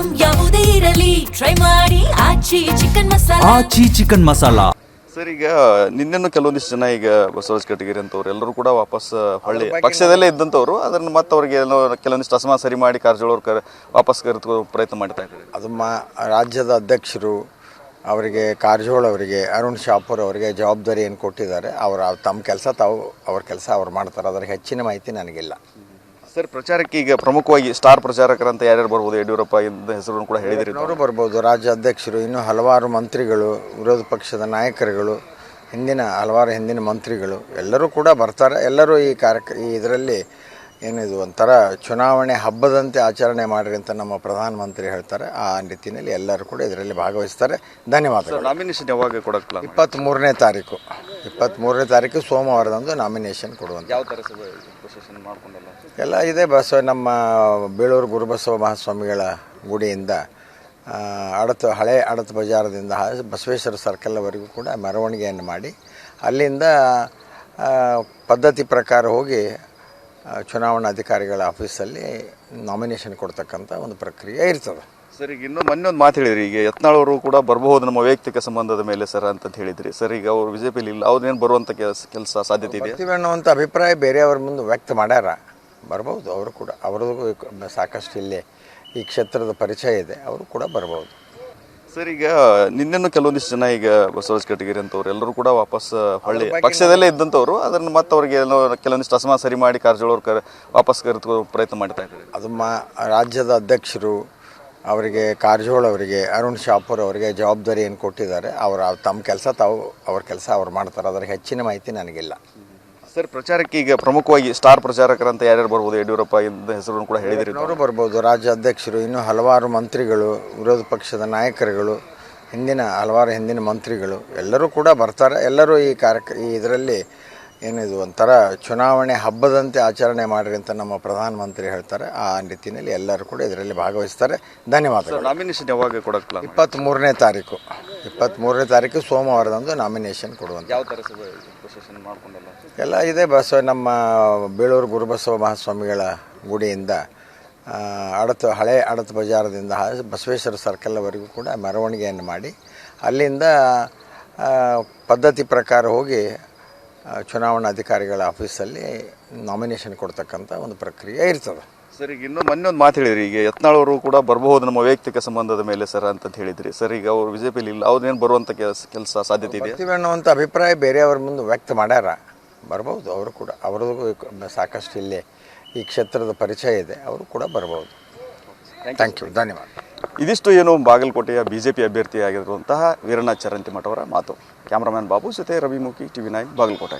Item ಯಾವುದೇ ಇರಲಿ try ಮಾಡಿ ಆಚಿ ಚಿಕನ್ ಮಸಾಲಾ. ಸರ್, ಈಗ ನಿನ್ನೆನು ಕೆಲವೊಂದಿಷ್ಟು ಜನ ಈಗ ಬಸವರಾಜ ಕಟಗೇರಿ ಅಂತವ್ರು ಎಲ್ಲರೂ ಕೂಡ ವಾಪಸ್ ಹೊಳ್ಳಿ ಪಕ್ಷದಲ್ಲೇ ಇದ್ದಂಥವ್ರು ಅದನ್ನು ಮತ್ತೆ ಅವ್ರಿಗೆ ಏನೋ ಕೆಲವೊಂದಿಷ್ಟು ಅಸಮಾನ ಸರಿ ಮಾಡಿ ಕಾರಜೋಳ ವಾಪಸ್ ಕರೆದು ಪ್ರಯತ್ನ ಮಾಡ್ತಾ ಇದ್ದಾರೆ. ಅದು ರಾಜ್ಯದ ಅಧ್ಯಕ್ಷರು ಅವರಿಗೆ, ಕಾರಜೋಳ ಅವರಿಗೆ, ಅರುಣ್ ಶಾಪೂರ್ ಅವರಿಗೆ ಜವಾಬ್ದಾರಿ ಏನು ಕೊಟ್ಟಿದ್ದಾರೆ, ಅವರು ತಮ್ಮ ಕೆಲಸ ಅವ್ರ ಕೆಲಸ ಅವ್ರು ಮಾಡ್ತಾರೆ. ಅದರ ಹೆಚ್ಚಿನ ಮಾಹಿತಿ ನನಗಿಲ್ಲ. ಸರ್, ಪ್ರಚಾರಕ್ಕೆ ಈಗ ಪ್ರಮುಖವಾಗಿ ಸ್ಟಾರ್ ಪ್ರಚಾರಕರಂತ ಯಾರ್ಯಾರು ಬರ್ಬೋದು? ಯಡಿಯೂರಪ್ಪ ಹೆಸರನ್ನು ಕೂಡ ಹೇಳಿದ್ರಿ. ಅವರು ಬರ್ಬೋದು, ರಾಜ್ಯ ಅಧ್ಯಕ್ಷರು, ಇನ್ನೂ ಹಲವಾರು ಮಂತ್ರಿಗಳು, ವಿರೋಧ ಪಕ್ಷದ ನಾಯಕರುಗಳು, ಹಿಂದಿನ ಮಂತ್ರಿಗಳು ಎಲ್ಲರೂ ಕೂಡ ಬರ್ತಾರೆ. ಎಲ್ಲರೂ ಈ ಇದರಲ್ಲಿ ಏನಿದು ಒಂಥರ ಚುನಾವಣೆ ಹಬ್ಬದಂತೆ ಆಚರಣೆ ಮಾಡಿರಿ ಅಂತ ನಮ್ಮ ಪ್ರಧಾನಮಂತ್ರಿ ಹೇಳ್ತಾರೆ. ಆ ರೀತಿಯಲ್ಲಿ ಎಲ್ಲರೂ ಕೂಡ ಇದರಲ್ಲಿ ಭಾಗವಹಿಸ್ತಾರೆ. ಧನ್ಯವಾದಗಳು. ನಾಮಿನೇಷನ್ ಯಾವಾಗ ಕೊಡೋಕ್ಕೆ? 23ನೇ ತಾರೀಕು ಸೋಮವಾರದಂದು ನಾಮಿನೇಷನ್ ಕೊಡುವಂಥ. ಯಾವ ಥರ ಪ್ರೊಸೆಷನ್ ಮಾಡ್ಕೊಂಡಲ್ಲ ಎಲ್ಲ ಇದೆ. ನಮ್ಮ ಬೇಳೂರು ಗುರುಬಸವ ಮಹಾಸ್ವಾಮಿಗಳ ಗುಡಿಯಿಂದ ಹಳೆ ಅಡತ ಬಜಾರದಿಂದ ಬಸವೇಶ್ವರ ಸರ್ಕಲ್ವರೆಗೂ ಕೂಡ ಮೆರವಣಿಗೆಯನ್ನು ಮಾಡಿ ಅಲ್ಲಿಂದ ಪದ್ಧತಿ ಪ್ರಕಾರ ಹೋಗಿ ಚುನಾವಣಾಧಿಕಾರಿಗಳ ಆಫೀಸಲ್ಲಿ ನಾಮಿನೇಷನ್ ಕೊಡ್ತಕ್ಕಂಥ ಒಂದು ಪ್ರಕ್ರಿಯೆ ಇರ್ತದೆ. ಸರ್, ಈಗ ಇನ್ನೂ ಮೊನ್ನೆ ಒಂದು ಮಾತು ಹೇಳಿದ್ರಿ, ಈಗ ಯತ್ನಾಳ್ ಅವರು ಕೂಡ ಬರಬಹುದು ನಮ್ಮ ವೈಯಕ್ತಿಕ ಸಂಬಂಧದ ಮೇಲೆ ಸರ್ ಅಂತ ಹೇಳಿದ್ರಿ. ಸರ್, ಈಗ ಅವರು ಬಿಜೆಪಿಲಿ ಇಲ್ಲ, ಅವ್ರೇನು ಬರುವಂಥ ಕೆಲಸ ಸಾಧ್ಯತೆ ಇದೆ ಅನ್ನುವಂಥ ಅಭಿಪ್ರಾಯ ಬೇರೆಯವ್ರ ಮುಂದೆ ವ್ಯಕ್ತ ಮಾಡ್ಯಾರ. ಬರ್ಬೋದು ಅವರು ಕೂಡ. ಅವ್ರದ್ದು ಸಾಕಷ್ಟು ಇಲ್ಲೇ ಈ ಕ್ಷೇತ್ರದ ಪರಿಚಯ ಇದೆ, ಅವರು ಕೂಡ ಬರ್ಬೋದು. ಸರ್, ಈಗ ನಿನ್ನೆನು ಕೆಲವೊಂದಿಷ್ಟು ಜನ ಈಗ ಬಸವರಾಜ ಕಟಗೇರಿ ಅಂತವ್ರು ಎಲ್ಲರೂ ಕೂಡ ವಾಪಸ್ ಹೊಳ್ಳಿ ಪಕ್ಷದಲ್ಲೇ ಇದ್ದಂಥವ್ರು ಅದನ್ನು ಮತ್ತೆ ಅವ್ರಿಗೆ ಏನೋ ಕೆಲವೊಂದಿಷ್ಟು ಅಸಮಾನ ಸರಿ ಮಾಡಿ ಕಾರಜೋಳ ವಾಪಸ್ ಕರೆದು ಪ್ರಯತ್ನ ಮಾಡ್ತಾ ಇದ್ದಾರೆ. ಅದು ರಾಜ್ಯದ ಅಧ್ಯಕ್ಷರು ಅವರಿಗೆ, ಕಾರಜೋಳ ಅವರಿಗೆ, ಅರುಣ್ ಶಾಪೂರ್ ಅವರಿಗೆ ಜವಾಬ್ದಾರಿ ಏನು ಕೊಟ್ಟಿದ್ದಾರೆ, ಅವರು ತಮ್ಮ ಕೆಲಸ ಅವ್ರ ಕೆಲಸ ಅವ್ರು ಮಾಡ್ತಾರೆ. ಅದರ ಹೆಚ್ಚಿನ ಮಾಹಿತಿ ನನಗಿಲ್ಲ. ಸರ್, ಪ್ರಚಾರಕ್ಕೆ ಈಗ ಪ್ರಮುಖವಾಗಿ ಸ್ಟಾರ್ ಪ್ರಚಾರಕರಂತ ಯಾರ್ಯಾರು ಬರ್ಬೋದು? ಯಡಿಯೂರಪ್ಪ ಹೆಸರನ್ನು ಕೂಡ ಹೇಳಿದ್ರಿ. ಅವರು ಬರ್ಬೋದು, ರಾಜ್ಯ ಅಧ್ಯಕ್ಷರು, ಇನ್ನೂ ಹಲವಾರು ಮಂತ್ರಿಗಳು, ವಿರೋಧ ಪಕ್ಷದ ನಾಯಕರುಗಳು, ಹಿಂದಿನ ಮಂತ್ರಿಗಳು ಎಲ್ಲರೂ ಕೂಡ ಬರ್ತಾರೆ. ಎಲ್ಲರೂ ಈ ಇದರಲ್ಲಿ ಏನಿದು ಒಂಥರ ಚುನಾವಣೆ ಹಬ್ಬದಂತೆ ಆಚರಣೆ ಮಾಡಿರಿ ಅಂತ ನಮ್ಮ ಪ್ರಧಾನಮಂತ್ರಿ ಹೇಳ್ತಾರೆ. ಆ ರೀತಿಯಲ್ಲಿ ಎಲ್ಲರೂ ಕೂಡ ಇದರಲ್ಲಿ ಭಾಗವಹಿಸ್ತಾರೆ. ಧನ್ಯವಾದಗಳು. ನಾಮಿನೇಷನ್ ಯಾವಾಗ ಕೊಡೋಕ್ಕೆ? 23ನೇ ತಾರೀಕು ಸೋಮವಾರದಂದು ನಾಮಿನೇಷನ್ ಕೊಡುವಂಥ. ಯಾವ ಥರ ಪ್ರೊಸೆಷನ್ ಮಾಡ್ಕೊಂಡಲ್ಲ ಎಲ್ಲ ಇದೆ. ನಮ್ಮ ಬೇಳೂರು ಗುರುಬಸವ ಮಹಾಸ್ವಾಮಿಗಳ ಗುಡಿಯಿಂದ ಹಳೆ ಅಡತ ಬಜಾರದಿಂದ ಬಸವೇಶ್ವರ ಸರ್ಕಲ್ವರೆಗೂ ಕೂಡ ಮೆರವಣಿಗೆಯನ್ನು ಮಾಡಿ ಅಲ್ಲಿಂದ ಪದ್ಧತಿ ಪ್ರಕಾರ ಹೋಗಿ ಚುನಾವಣಾಧಿಕಾರಿಗಳ ಆಫೀಸಲ್ಲಿ ನಾಮಿನೇಷನ್ ಕೊಡ್ತಕ್ಕಂಥ ಒಂದು ಪ್ರಕ್ರಿಯೆ ಇರ್ತದೆ. ಸರ್, ಈಗ ಇನ್ನೂ ಮೊನ್ನೆ ಒಂದು ಮಾತು ಹೇಳಿದ್ರಿ, ಈಗ ಯತ್ನಾಳ್ ಅವರು ಕೂಡ ಬರಬಹುದು ನಮ್ಮ ವೈಯಕ್ತಿಕ ಸಂಬಂಧದ ಮೇಲೆ ಸರ್ ಅಂತ ಹೇಳಿದ್ರಿ. ಸರ್, ಈಗ ಅವರು ಬಿಜೆಪಿಲಿ ಇಲ್ಲ, ಅವ್ರೇನು ಬರುವಂಥ ಕೆಲಸ ಸಾಧ್ಯತೆ ಇದೆ ಅನ್ನುವಂಥ ಅಭಿಪ್ರಾಯ ಬೇರೆಯವ್ರ ಮುಂದೆ ವ್ಯಕ್ತ ಮಾಡ್ಯಾರ. ಬರ್ಬೋದು ಅವರು ಕೂಡ. ಅವ್ರದ್ದು ಸಾಕಷ್ಟು ಇಲ್ಲೇ ಈ ಕ್ಷೇತ್ರದ ಪರಿಚಯ ಇದೆ, ಅವರು ಕೂಡ ಬರ್ಬೋದು. Thank you. ಧನ್ಯವಾದ. ಇದಿಷ್ಟು ಏನು ಬಾಗಲಕೋಟೆಯ ಬಿಜೆಪಿ ಅಭ್ಯರ್ಥಿಯಾಗಿರುವಂತಹ ವೀರಣ್ಣ ಚರಂತಿಮಠ ಅವರ ಮಾತು. ಕ್ಯಾಮ್ರಾಮನ್ ಬಾಬು ಜೊತೆ ರವಿಮುಖಿ, TV9 ಬಾಗಲಕೋಟೆ.